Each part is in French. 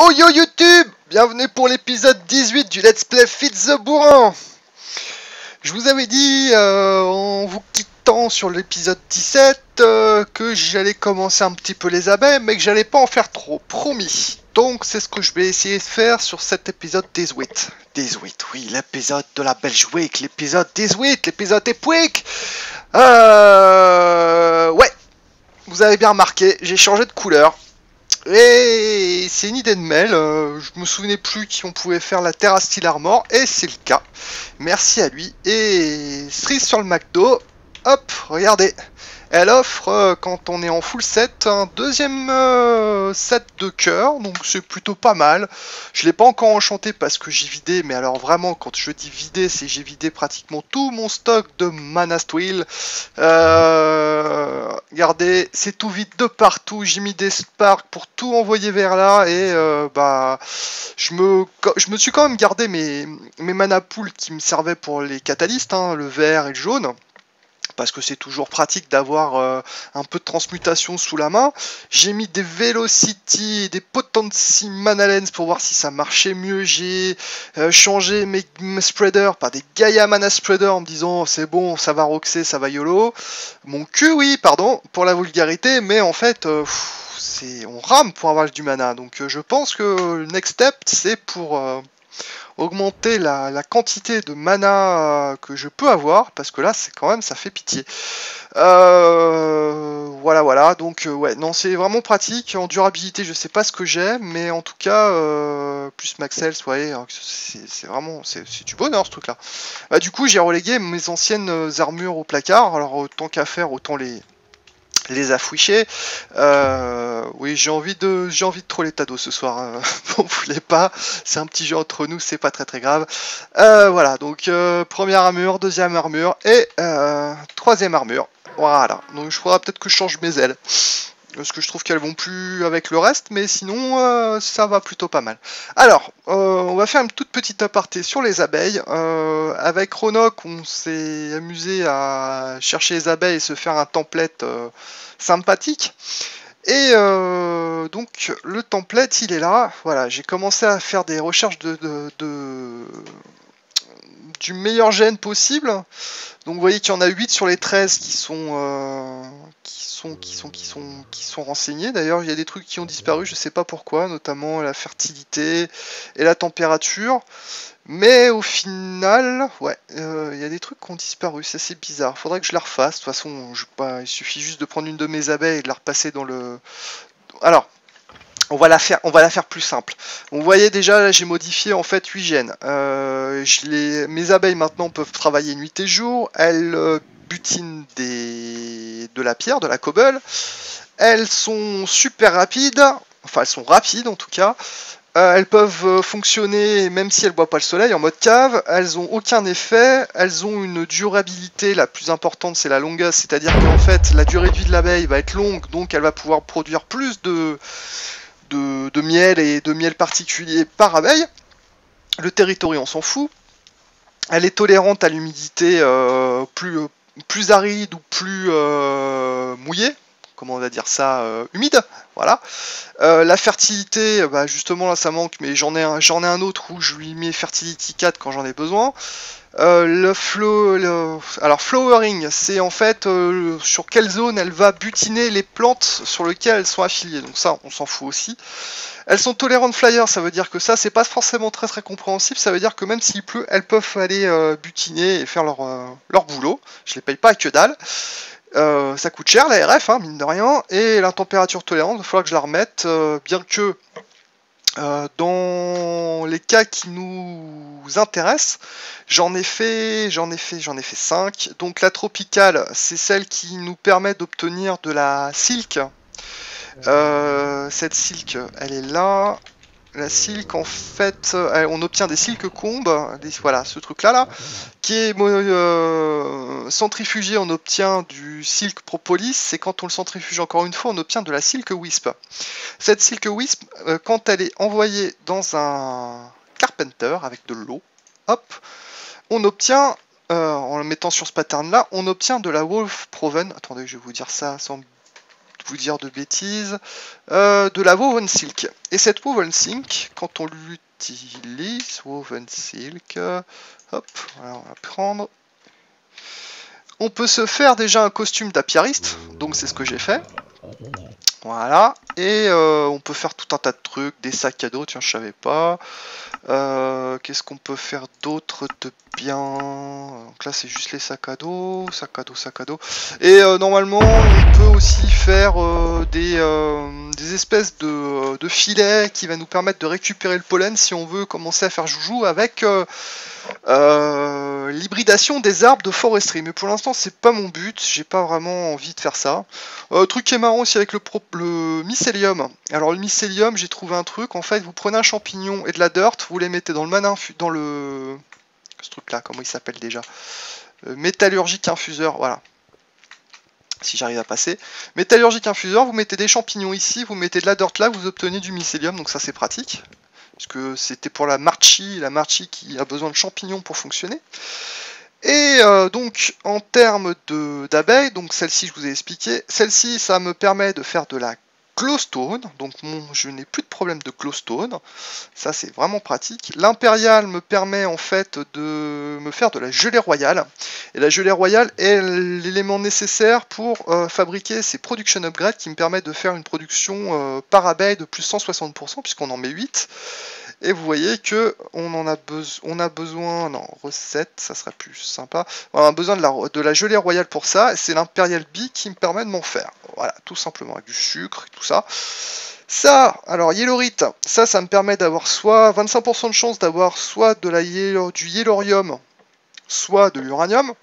Oh yo YouTube! Bienvenue pour l'épisode 18 du Let's Play Feed the Bourrin. Je vous avais dit en vous quittant sur l'épisode 17 que j'allais commencer un petit peu les abeilles mais que j'allais pas en faire trop, promis. Donc c'est ce que je vais essayer de faire sur cet épisode 18. 18, oui, l'épisode de la Belge Week, l'épisode 18, l'épisode épique. Ouais, vous avez bien remarqué, j'ai changé de couleur. Et c'est une idée de Mel, je me souvenais plus qui on pouvait faire la Terra Steel Armor, et c'est le cas. Merci à lui. Et cerise sur le McDo, hop, regardez. Elle offre, quand on est en full set, un deuxième set de cœur, donc c'est plutôt pas mal. Je l'ai pas encore enchanté parce que j'ai vidé, mais alors vraiment, quand je dis vidé, c'est j'ai vidé pratiquement tout mon stock de Mana Twill. Regardez, c'est tout vide de partout, j'ai mis des sparks pour tout envoyer vers là, et je me suis quand même gardé mes mana pools qui me servaient pour les catalystes, hein, le vert et le jaune. Parce que c'est toujours pratique d'avoir un peu de transmutation sous la main. J'ai mis des Velocity et des Potency Mana Lens pour voir si ça marchait mieux. J'ai changé mes spreaders par des Gaia Mana Spreader en me disant c'est bon, ça va roxer, ça va YOLO. Mon cul, oui, pardon, pour la vulgarité, mais en fait, on rame pour avoir du mana. Donc je pense que le next step, c'est pour augmenter la quantité de mana que je peux avoir, parce que là c'est quand même, ça fait pitié. Voilà, donc ouais, non, c'est vraiment pratique. En durabilité je sais pas ce que j'ai, mais en tout cas plus Maxels, ouais, c'est vraiment c'est du bonheur ce truc là. Du coup j'ai relégué mes anciennes armures au placard, alors tant qu'à faire autant les affouicher. Oui, j'ai envie de troller Tado ce soir, hein. Vous voulez pas, c'est un petit jeu entre nous, c'est pas très grave. Voilà, donc première armure, deuxième armure et troisième armure. Voilà, donc je faudra peut-être que je change mes ailes, parce que je trouve qu'elles vont plus avec le reste, mais sinon ça va plutôt pas mal. Alors, on va faire une toute petite aparté sur les abeilles. Avec Ronok, on s'est amusé à chercher les abeilles et se faire un template sympathique. Et donc le template il est là. Voilà, j'ai commencé à faire des recherches du meilleur gène possible. Donc vous voyez qu'il y en a 8 sur les 13 qui sont renseignés. D'ailleurs, il y a des trucs qui ont disparu, je sais pas pourquoi, notamment la fertilité et la température. Mais au final, ouais, il y a des trucs qui ont disparu, c'est assez bizarre. Faudrait que je la refasse. De toute façon, il suffit juste de prendre une de mes abeilles et de la repasser dans le... Alors, on va la faire plus simple. Vous voyez déjà, là, j'ai modifié en fait 8 gènes. Mes abeilles maintenant peuvent travailler nuit et jour. Elles butinent de la pierre, de la cobble. Elles sont super rapides. Enfin, elles sont rapides en tout cas. Elles peuvent fonctionner même si elles ne voient pas le soleil en mode cave. Elles n'ont aucun effet. Elles ont une durabilité, la plus importante c'est la longueur, c'est-à-dire qu'en fait la durée de vie de l'abeille va être longue, donc elle va pouvoir produire plus de miel et de miel particulier par abeille. Le territoire on s'en fout. Elle est tolérante à l'humidité plus aride ou plus mouillée. Comment on va dire ça, humide, voilà. La fertilité, bah justement là ça manque, mais j'en ai un autre où je lui mets Fertility 4 quand j'en ai besoin. Alors flowering, c'est en fait sur quelle zone elle va butiner les plantes sur lesquelles elles sont affiliées, donc ça on s'en fout aussi. Elles sont tolérantes flyer, ça veut dire que ça c'est pas forcément très compréhensible, ça veut dire que même s'il pleut, elles peuvent aller butiner et faire leur boulot. Je les paye pas à que dalle. Ça coûte cher la RF, hein, mine de rien, et la température tolérante, il va falloir que je la remette, bien que dans les cas qui nous intéressent, j'en ai fait 5. Donc la tropicale, c'est celle qui nous permet d'obtenir de la silk. Cette silk, elle est là. La silk, en fait, on obtient des silk combes, voilà, ce truc-là, qui est centrifugé, on obtient du silk propolis, et quand on le centrifuge encore une fois, on obtient de la silk wisp. Cette silk wisp, quand elle est envoyée dans un carpenter avec de l'eau, hop, on obtient, en le mettant sur ce pattern-là, on obtient de la wolf proven. Attendez, je vais vous dire ça sans vous dire de bêtises, de la Woven Silk. Et cette Woven Silk, quand on l'utilise, Woven Silk, hop, voilà, on va prendre. On peut se faire déjà un costume d'apiariste, donc c'est ce que j'ai fait. Voilà, et on peut faire tout un tas de trucs, des sacs à dos, tiens, je savais pas. Qu'est-ce qu'on peut faire d'autre de bien? Donc là, c'est juste les sacs à dos, sacs à dos, sacs à dos. Et normalement, on peut aussi faire des espèces de filets qui va nous permettre de récupérer le pollen si on veut commencer à faire joujou avec l'hybridation des arbres de foresterie. Mais pour l'instant, c'est pas mon but, j'ai pas vraiment envie de faire ça. Truc qui est marrant aussi avec le mycélium. Alors le mycélium, j'ai trouvé un truc, en fait, vous prenez un champignon et de la dirt, vous les mettez dans le ce truc là, comment il s'appelle déjà, métallurgique infuseur, voilà. Si j'arrive à passer. Métallurgique infuseur, vous mettez des champignons ici, vous mettez de la dirt là, vous obtenez du mycélium, donc ça c'est pratique. Parce que c'était pour la marchi qui a besoin de champignons pour fonctionner. Et donc en termes d'abeilles, donc celle-ci je vous ai expliqué, celle-ci ça me permet de faire de la glowstone, donc je n'ai plus de problème de glowstone, ça c'est vraiment pratique. L'impérial me permet en fait de me faire de la gelée royale, et la gelée royale est l'élément nécessaire pour fabriquer ces production upgrades qui me permettent de faire une production par abeille de plus 160% puisqu'on en met 8. Et vous voyez que on a besoin, non, recette, ça sera plus sympa. On a besoin de la gelée royale pour ça. C'est l'Imperial Bee qui me permet de m'en faire. Voilà, tout simplement, avec du sucre et tout ça. Ça, alors Yellorite, ça me permet d'avoir soit 25% de chance d'avoir soit du Yellorium, soit de l'uranium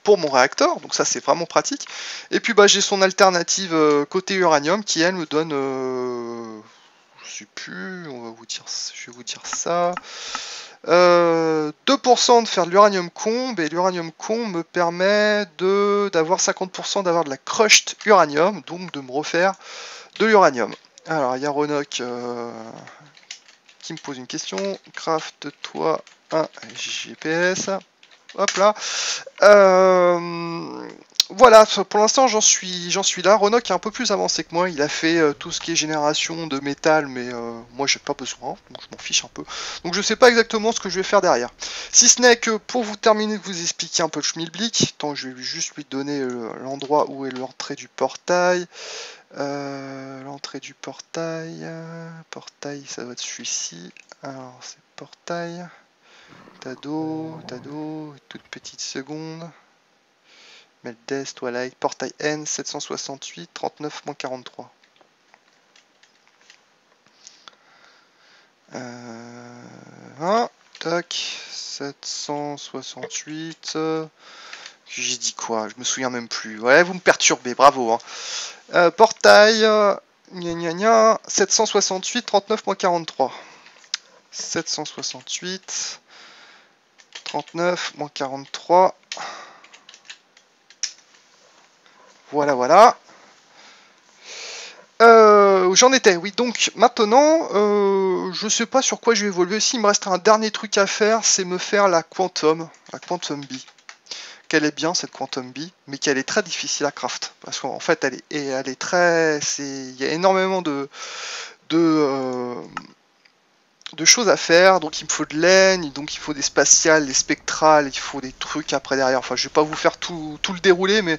pour mon réacteur, donc ça c'est vraiment pratique. Et puis j'ai son alternative côté uranium qui elle me donne je sais plus, je vais vous dire ça. 2% de faire de l'uranium comb, et l'uranium comb me permet d'avoir 50% d'avoir de la crushed uranium, donc de me refaire de l'uranium. Alors il y a Ronoc qui me pose une question. Craft-toi un GPS. Hop là. Voilà, pour l'instant j'en suis là. Ronoc est un peu plus avancé que moi, il a fait tout ce qui est génération de métal, mais moi j'ai pas besoin, donc je m'en fiche un peu. Donc je sais pas exactement ce que je vais faire derrière. Si ce n'est que pour vous terminer de vous expliquer un peu le schmilblick, tant je vais juste lui donner l'endroit où est l'entrée du portail. L'entrée du portail, ça doit être celui-ci. Alors c'est portail, Tado, toute petite seconde. Meldes, Twilight, portail N, 768, 39-43. Tac, 768. J'ai dit quoi? Je me souviens même plus. Ouais, vous me perturbez, bravo. Hein. Portail, gna gna gna, 768, 39-43. 768, 39-43. Voilà. J'en étais, oui. Donc maintenant, je sais pas sur quoi je vais évoluer. S'il me reste un dernier truc à faire, c'est me faire la Quantum Bee. Qu'elle est bien cette Quantum Bee, mais qu'elle est très difficile à craft. Parce qu'en fait, elle est très... Il y a énormément de choses à faire, donc il me faut de laine, donc il faut des spatiales, des spectrales, il faut des trucs après derrière. Enfin, je vais pas vous faire tout le déroulé, mais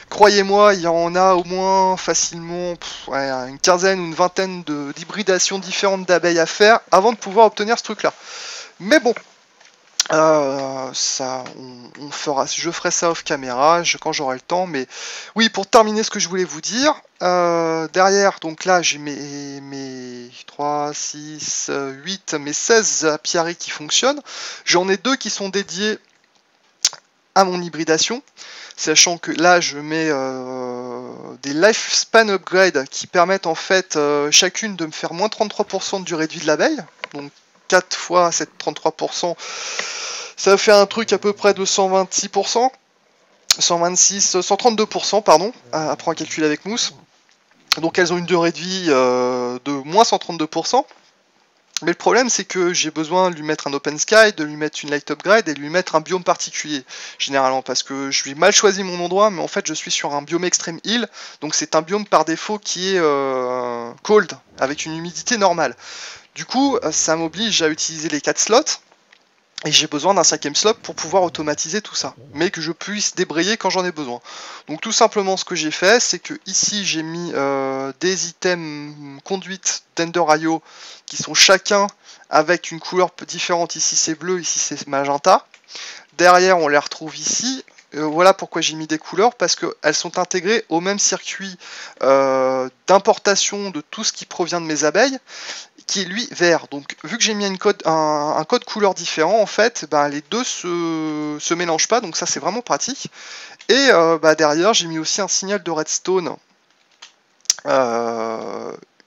croyez-moi, il y en a au moins facilement une quinzaine ou une vingtaine d'hybridations différentes d'abeilles à faire avant de pouvoir obtenir ce truc-là. Mais bon, je ferai ça off caméra quand j'aurai le temps. Mais oui, pour terminer ce que je voulais vous dire, derrière, donc là j'ai mes 3, 6, 8, mes 16 apiaries qui fonctionnent. J'en ai 2 qui sont dédiés à mon hybridation, sachant que là je mets des lifespan upgrades qui permettent en fait chacune de me faire moins 33% de durée de vie de l'abeille. Donc 4 fois cette 33%, ça fait un truc à peu près de 126%, 132%, pardon, après un calcul avec mousse. Donc elles ont une durée de vie de moins 132%. Mais le problème, c'est que j'ai besoin de lui mettre un open sky, de lui mettre une light upgrade et de lui mettre un biome particulier, généralement, parce que je lui ai mal choisi mon endroit, mais en fait, je suis sur un biome extreme hill, donc c'est un biome par défaut qui est cold, avec une humidité normale. Du coup, ça m'oblige à utiliser les 4 slots, et j'ai besoin d'un 5ème slot pour pouvoir automatiser tout ça, mais que je puisse débrayer quand j'en ai besoin. Donc tout simplement ce que j'ai fait, c'est que ici j'ai mis des items conduites d'Ender.io qui sont chacun avec une couleur différente. Ici c'est bleu, ici c'est magenta. Derrière on les retrouve ici. Voilà pourquoi j'ai mis des couleurs, parce qu'elles sont intégrées au même circuit d'importation de tout ce qui provient de mes abeilles, qui est lui vert. Donc vu que j'ai mis un code couleur différent, en fait, bah, les deux se mélangent pas, donc ça c'est vraiment pratique. Et bah, derrière j'ai mis aussi un signal de redstone,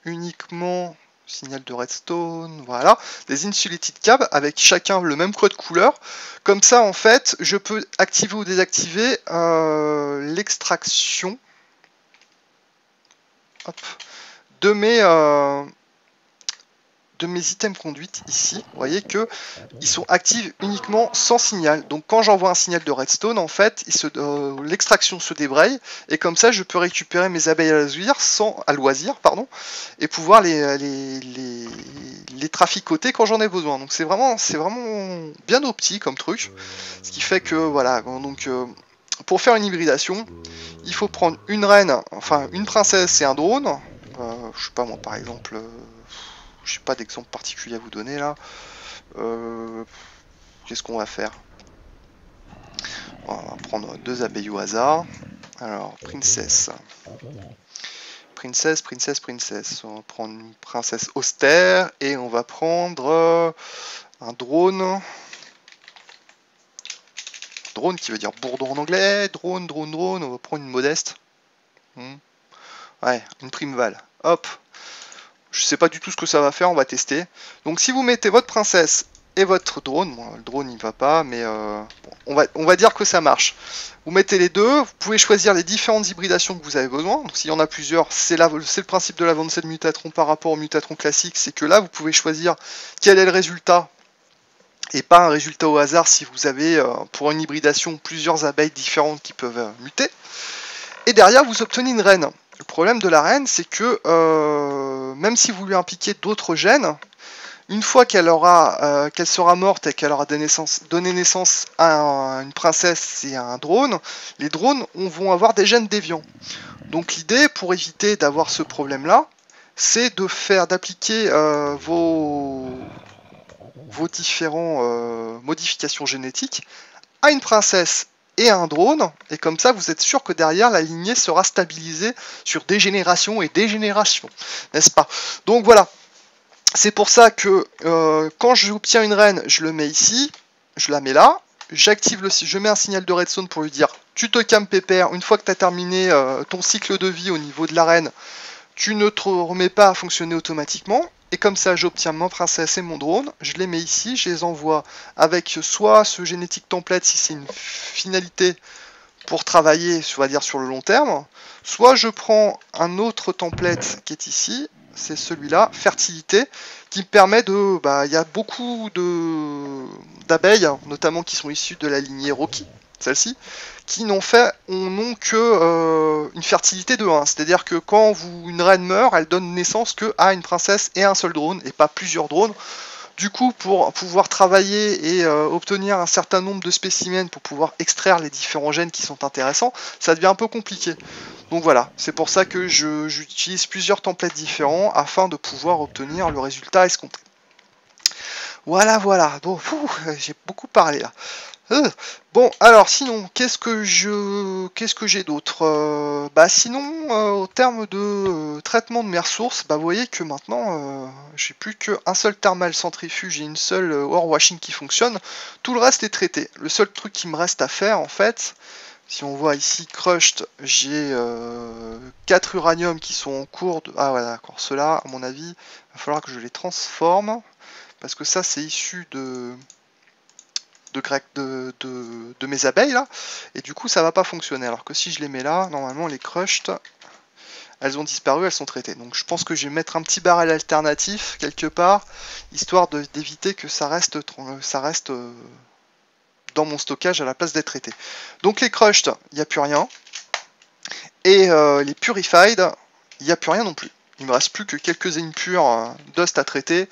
uniquement signal de redstone, voilà, des insulated cabs avec chacun le même code couleur. Comme ça en fait je peux activer ou désactiver l'extraction de mes items conduites ici. Vous voyez que ils sont actifs uniquement sans signal. Donc quand j'envoie un signal de redstone, en fait, l'extraction se débraye, et comme ça je peux récupérer mes abeilles à loisir, et pouvoir les traficoter quand j'en ai besoin. Donc c'est vraiment bien opti comme truc. Ce qui fait que voilà, donc pour faire une hybridation, il faut prendre une reine, enfin une princesse et un drone. Je sais pas moi, par exemple, je n'ai pas d'exemple particulier à vous donner là. Qu'est-ce qu'on va faire? On va prendre 2 abeilles au hasard. Alors, princesse. Princesse. On va prendre une princesse austère et on va prendre un drone. Drone qui veut dire bourdon en anglais. Drone. On va prendre une modeste. Ouais, une primeval. Hop. Je sais pas du tout ce que ça va faire, on va tester. Donc si vous mettez votre princesse et votre drone, bon, le drone il va pas, mais on va dire que ça marche. Vous mettez les deux, vous pouvez choisir les différentes hybridations que vous avez besoin. Donc s'il y en a plusieurs, c'est le principe de l'Advanced Mutatron par rapport au Mutatron classique, c'est que là vous pouvez choisir quel est le résultat, et pas un résultat au hasard si vous avez pour une hybridation plusieurs abeilles différentes qui peuvent muter. Et derrière vous obtenez une reine. Le problème de la reine, c'est que même si vous lui impliquez d'autres gènes, une fois qu'elle sera morte et qu'elle aura donné naissance à une princesse et à un drone, les drones vont avoir des gènes déviants. Donc l'idée, pour éviter d'avoir ce problème-là, c'est d'appliquer vos différentes modifications génétiques à une princesse et un drone, et comme ça vous êtes sûr que derrière la lignée sera stabilisée sur des générations et des générations, n'est-ce pas? Donc voilà, c'est pour ça que quand j'obtiens une reine, je le mets ici, je la mets là, je mets un signal de redstone pour lui dire tu te calmes pépère, une fois que tu as terminé ton cycle de vie au niveau de la reine, tu ne te remets pas à fonctionner automatiquement. Et comme ça, j'obtiens ma princesse et mon drone, je les mets ici, je les envoie avec soit ce génétique template si c'est une finalité pour travailler, on va dire, sur le long terme, soit je prends un autre template qui est ici, c'est celui-là, fertilité, qui me permet il y a beaucoup d'abeilles, notamment qui sont issues de la lignée Rocky, celle-ci, qui n'ont que une fertilité de 1. C'est-à-dire que quand une reine meurt, elle donne naissance que à une princesse et un seul drone, et pas plusieurs drones. Du coup, pour pouvoir travailler et obtenir un certain nombre de spécimens pour pouvoir extraire les différents gènes qui sont intéressants, ça devient un peu compliqué. Donc voilà, c'est pour ça que j'utilise plusieurs templates différents afin de pouvoir obtenir le résultat escompté. Voilà. Bon, j'ai beaucoup parlé là. Bon, alors sinon, qu'est-ce que j'ai d'autre? Sinon, au terme de traitement de mes ressources, vous voyez que maintenant, j'ai plus qu'un seul thermal centrifuge et une seule ore washing qui fonctionne. Tout le reste est traité. Le seul truc qui me reste à faire, en fait, si on voit ici crushed, j'ai 4 uraniums qui sont en cours de... Ah voilà, d'accord, ceux-là, à mon avis, il va falloir que je les transforme, parce que ça, c'est issu de mes abeilles là, et du coup ça va pas fonctionner, alors que si je les mets là, normalement les crushed, elles ont disparu, elles sont traitées. Donc je pense que je vais mettre un petit barrel alternatif quelque part, histoire d'éviter que ça reste dans mon stockage à la place d'être traité. Donc les crushed, il n'y a plus rien. Et les purified, il n'y a plus rien non plus. Il me reste plus que quelques impurs dust à traiter.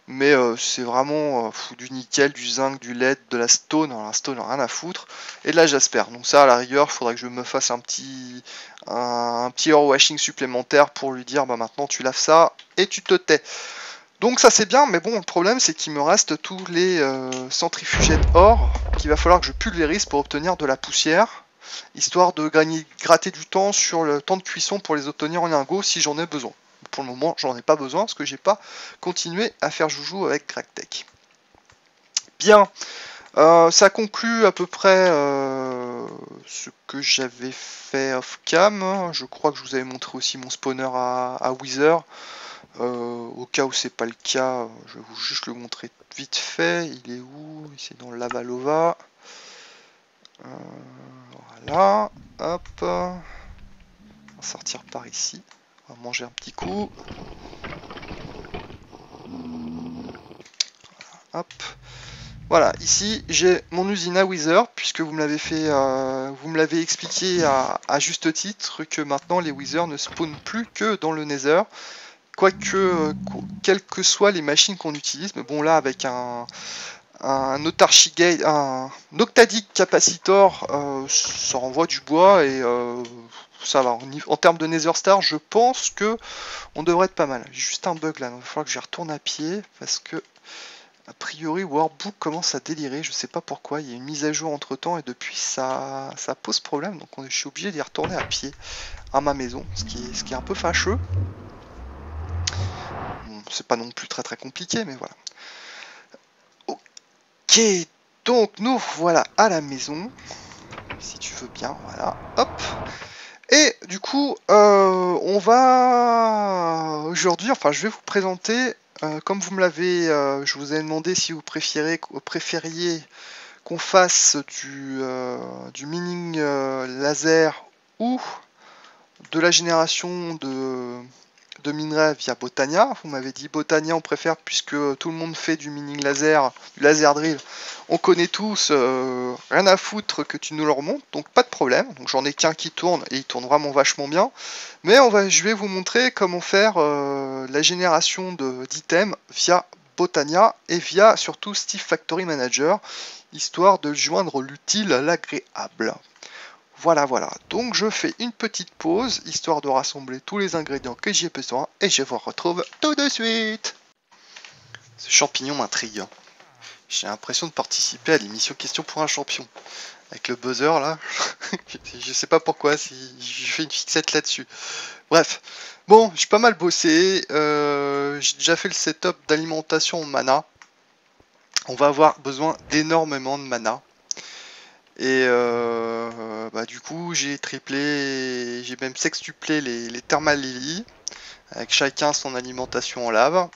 Mais c'est vraiment du nickel, du zinc, du lead, de la stone. Alors la stone, rien à foutre. Et de la jasper. Donc ça, à la rigueur, il faudrait que je me fasse un petit ore washing supplémentaire pour lui dire, bah maintenant tu laves ça et tu te tais. Donc ça c'est bien, mais bon, le problème c'est qu'il me reste tous les centrifugés or qu'il va falloir que je pulvérise pour obtenir de la poussière, histoire de gratter du temps sur le temps de cuisson pour les obtenir en lingots si j'en ai besoin. Pour le moment, j'en ai pas besoin parce que j'ai pas continué à faire joujou avec GragTech. Bien, ça conclut à peu près ce que j'avais fait off cam. Je crois que je vous avais montré aussi mon spawner à Wither. Au cas où c'est pas le cas, je vais juste le montrer vite fait. Il est où? C'est dans Lavalova. Voilà, hop. On va sortir par ici. On va manger un petit coup. Hop. Voilà, ici j'ai mon usine à Wither, puisque vous me l'avez fait, vous me l'avez expliqué à juste titre que maintenant les Wither ne spawnent plus que dans le Nether, quoique quelles que soient les machines qu'on utilise. Mais bon, là avec un Autarchy Gate, un Octadic Capacitor, ça renvoie du bois et ça va. En termes de Nether Star, je pense que on devrait être pas mal. J'ai juste un bug là, donc il va falloir que j'y retourne à pied parce que a priori Workbook commence à délirer. Je sais pas pourquoi. Il y a une mise à jour entre temps et depuis ça pose problème. Donc je suis obligé d'y retourner à pied à ma maison, ce qui est un peu fâcheux. Bon, c'est pas non plus très compliqué, mais voilà. Ok, donc nous voilà à la maison, si tu veux bien, voilà, hop. Et du coup, on va aujourd'hui, enfin je vais vous présenter, comme vous me l'avez, je vous ai demandé si vous préfériez qu'on fasse du mining laser ou de la génération de minerais via Botania. Vous m'avez dit Botania on préfère puisque tout le monde fait du mining laser, du laser drill. On connaît tous, rien à foutre que tu nous le remontes, donc pas de problème. Donc j'en ai qu'un qui tourne et il tourne vraiment vachement bien. Mais je vais vous montrer comment faire la génération d'items via Botania et via surtout Steve Factory Manager, histoire de joindre l'utile à l'agréable. Voilà, donc je fais une petite pause, histoire de rassembler tous les ingrédients que j'ai besoin, et je vous retrouve tout de suite. Ce champignon m'intrigue. J'ai l'impression de participer à l'émission Question pour un champion. Avec le buzzer là, je sais pas pourquoi, si je fais une fixette là-dessus. Bref, bon, j'ai pas mal bossé, j'ai déjà fait le setup d'alimentation en mana. On va avoir besoin d'énormément de mana. Et du coup j'ai j'ai même sextuplé les thermal lily avec chacun son alimentation en lave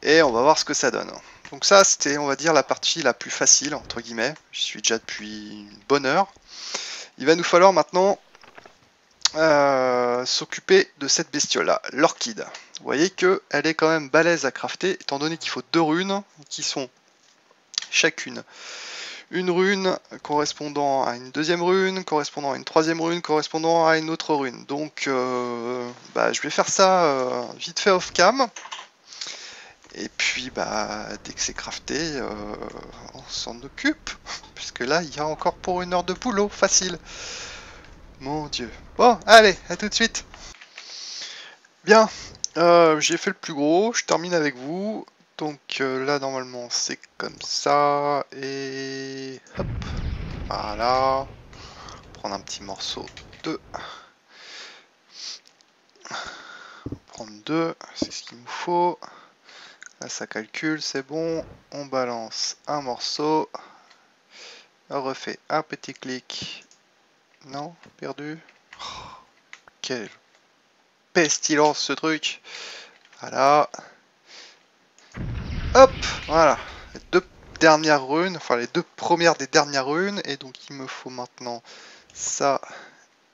et on va voir ce que ça donne. Donc ça c'était on va dire la partie la plus facile entre guillemets, j'y suis déjà depuis une bonne heure. Il va nous falloir maintenant s'occuper de cette bestiole là, l'orchide. Vous voyez que elle est quand même balèze à crafter étant donné qu'il faut 2 runes qui sont chacune une rune correspondant à une deuxième rune, correspondant à une troisième rune, correspondant à une autre rune. Donc je vais faire ça vite fait off cam. Et puis dès que c'est crafté, on s'en occupe. Puisque là il y a encore pour 1 heure de boulot, facile. Mon dieu. Bon, allez, à tout de suite. Bien, j'ai fait le plus gros, je termine avec vous. Donc là normalement c'est comme ça et hop, voilà, prendre un petit morceau de, prendre 2, c'est ce qu'il nous faut. Là ça calcule, c'est bon, on balance un morceau, on refait un petit clic, non, perdu, oh, quelle pestilence ce truc, voilà. Hop, voilà, les 2 dernières runes, enfin les 2 premières des dernières runes, et donc il me faut maintenant ça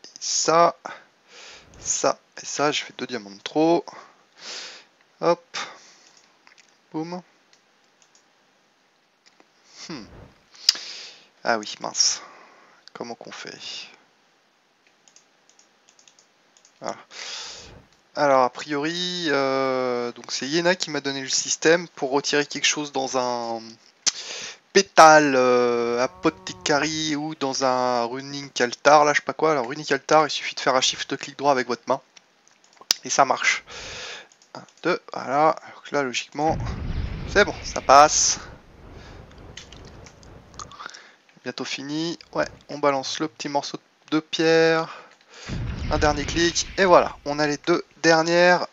et ça. ça et ça, j'ai fait 2 diamants de trop. Hop. Boum. Ah oui, mince. Comment qu'on fait? Voilà. Alors, a priori, donc c'est Yena qui m'a donné le système pour retirer quelque chose dans un pétale apothecary ou dans un runic altar, là je sais pas quoi. Alors runic altar, il suffit de faire un shift clic droit avec votre main et ça marche. 1, 2, voilà. Donc là logiquement, c'est bon, ça passe. Bientôt fini. Ouais, on balance le petit morceau de pierre. Un dernier clic et voilà, on a les 2 dernières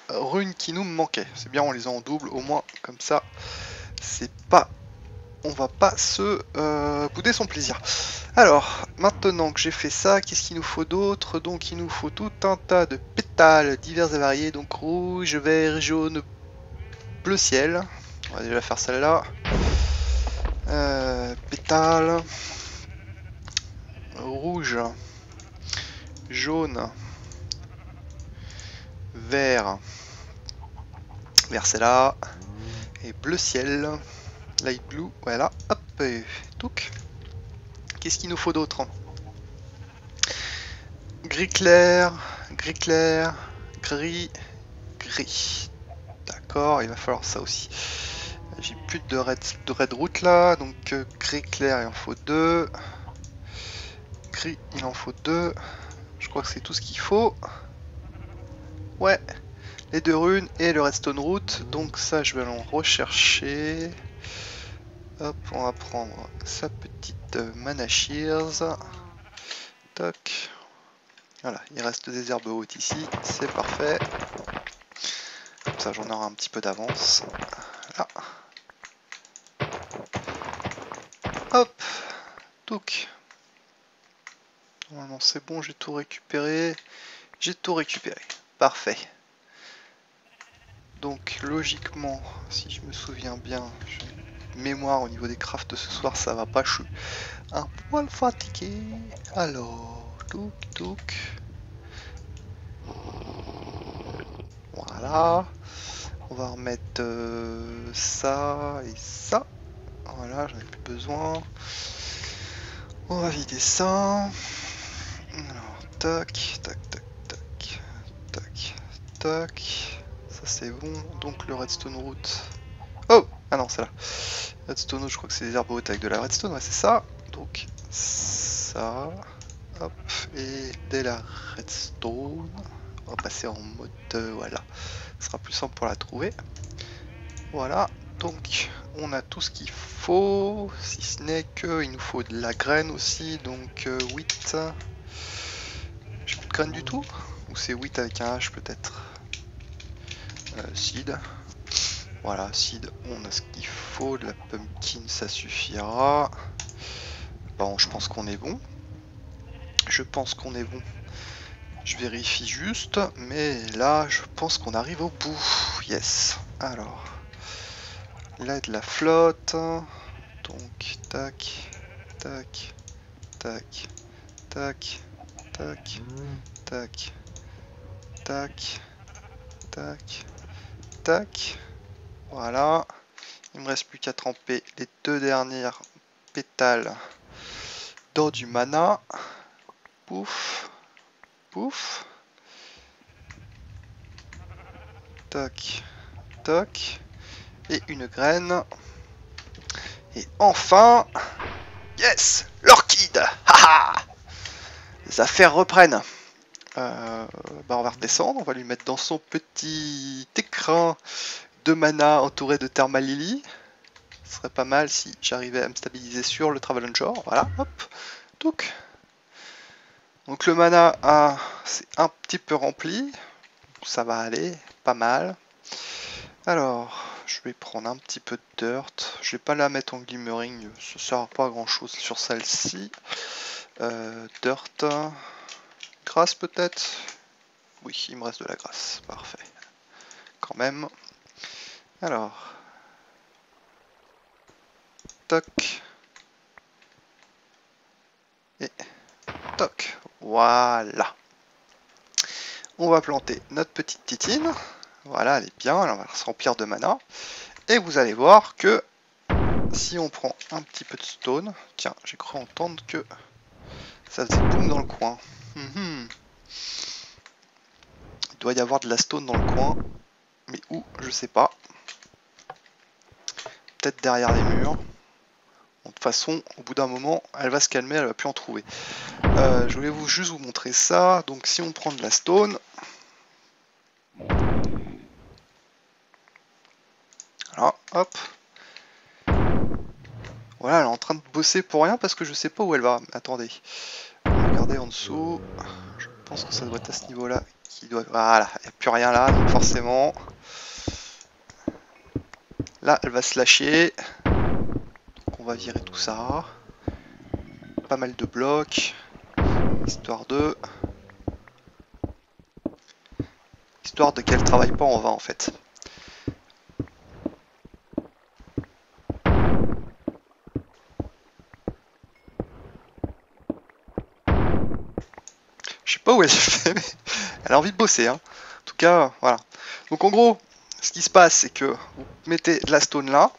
runes qui nous manquaient. C'est bien, on les a en double au moins, comme ça, c'est pas, on va pas se bouder son plaisir. Alors, maintenant que j'ai fait ça, qu'est-ce qu'il nous faut d'autre? Donc il nous faut tout un tas de pétales divers et variés, donc rouge, vert, jaune, bleu ciel. On va déjà faire celle-là. Pétales rouge, jaune, vert, vert c'est là, et bleu ciel, light blue, voilà, hop, et touc. Qu'est-ce qu'il nous faut d'autre? Gris clair, gris clair, gris, gris. D'accord, il va falloir ça aussi. J'ai plus de red route là, donc gris clair il en faut 2. Gris il en faut 2. Je crois que c'est tout ce qu'il faut. Ouais, les 2 runes et le redstone route. Donc ça je vais en rechercher. Hop, on va prendre sa petite mana shears. Toc. Voilà, il reste des herbes hautes ici, c'est parfait. Comme ça j'en aurai un petit peu d'avance. Là. Hop, touc. Normalement c'est bon, j'ai tout récupéré. J'ai tout récupéré. Parfait. Donc logiquement, si je me souviens bien, mémoire au niveau des crafts de ce soir, ça va pas, je suis un poil fatigué. Alors, touc touc. Voilà. On va remettre ça et ça. Voilà, j'en ai plus besoin. On va vider ça. Alors, tac, tac, tac, tac, tac, tac. Ça c'est bon. Donc le redstone route. Oh! Ah non, c'est là. Redstone, je crois que c'est des herbes hautes avec de la redstone, ouais, c'est ça. Donc ça. Hop. Et dès la redstone, on va passer en mode voilà. Ce sera plus simple pour la trouver. Voilà. Donc on a tout ce qu'il faut. Si ce n'est que il nous faut de la graine aussi. Donc 8. J'ai plus de graines du tout? Ou c'est 8 avec un H peut-être? Seed. Voilà, seed, on a ce qu'il faut, de la pumpkin ça suffira. Bon, je pense qu'on est bon. Je pense qu'on est bon. Je vérifie juste, mais là, je pense qu'on arrive au bout. Yes. Alors, là, de la flotte. Donc, tac, tac, tac, tac, tac, tac, tac, tac, tac. Voilà. Il me reste plus qu'à tremper les 2 dernières pétales dans du mana. Pouf. Pouf. Toc. Toc. Et une graine. Et enfin. Yes! L'orchide! Haha! Les affaires reprennent. Bah on va redescendre. On va lui mettre dans son petit écrin de mana entouré de Thermal Lily. Ce serait pas mal si j'arrivais à me stabiliser sur le Traveler. Voilà, hop, touc. Donc le mana c'est un petit peu rempli. Ça va aller, pas mal. Alors, je vais prendre un petit peu de dirt. Je vais pas la mettre en glimmering, ça sert pas à grand chose sur celle-ci. Dirt. Grasse peut-être? Oui, il me reste de la grasse, parfait. Quand même. Alors. Toc. Et toc. Voilà. on va planter notre petite titine. Voilà, elle est bien, elle va se remplir de mana. Et vous allez voir que si on prend un petit peu de stone, tiens, j'ai cru entendre que ça faisait boum dans le coin. Il doit y avoir de la stone dans le coin, mais où, je sais pas. Peut-être derrière les murs. Bon, de toute façon, au bout d'un moment, elle va se calmer, elle va plus en trouver. Je voulais juste vous montrer ça. Donc si on prend de la stone, voilà, hop. Voilà, elle est en train de bosser pour rien parce que je sais pas où elle va. Attendez, regardez en dessous. Je pense que ça doit être à ce niveau-là. Voilà, il n'y a plus rien là, donc forcément. Là, elle va se lâcher. Donc on va virer tout ça. Pas mal de blocs. Histoire qu'elle travaille pas en vain en fait. Je sais pas où elle fait, mais elle a envie de bosser. Hein. En tout cas, voilà. Donc en gros, ce qui se passe, c'est que vous mettez de la stone là.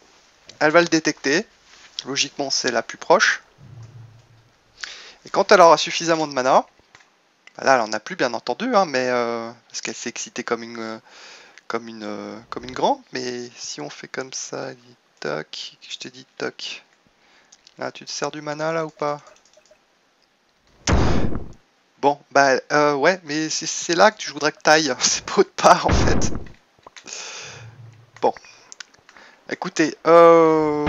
Elle va le détecter. Logiquement, c'est la plus proche. Et quand elle aura suffisamment de mana, bah là, elle en a plus bien entendu, hein, mais parce qu'elle s'est excitée comme une grande. Mais si on fait comme ça, elle dit toc, je te dis toc. Là, tu te sers du mana là ou pas? Bon, bah ouais, mais c'est là que je voudrais que t'ailles. C'est pas autre part en fait. Bon. Écoutez, je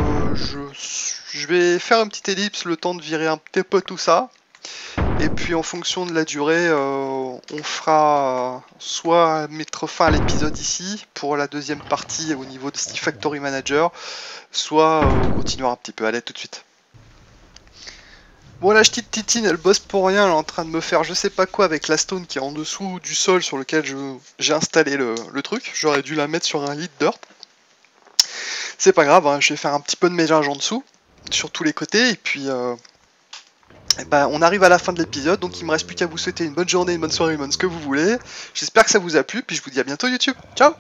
vais faire une petite ellipse, le temps de virer un petit peu tout ça. Et puis en fonction de la durée, on fera soit mettre fin à l'épisode ici pour la deuxième partie au niveau de Steve Factory Manager, soit on continuera un petit peu. Allez, tout de suite. Bon, la petite titine, elle bosse pour rien, elle est en train de me faire je sais pas quoi avec la stone qui est en dessous du sol sur lequel j'ai installé le truc. J'aurais dû la mettre sur un lit de dirt. C'est pas grave, hein, je vais faire un petit peu de mélange en dessous, sur tous les côtés, et puis ben, on arrive à la fin de l'épisode, donc il me reste plus qu'à vous souhaiter une bonne journée, une bonne soirée, une bonne ce que vous voulez. J'espère que ça vous a plu, puis je vous dis à bientôt YouTube. Ciao!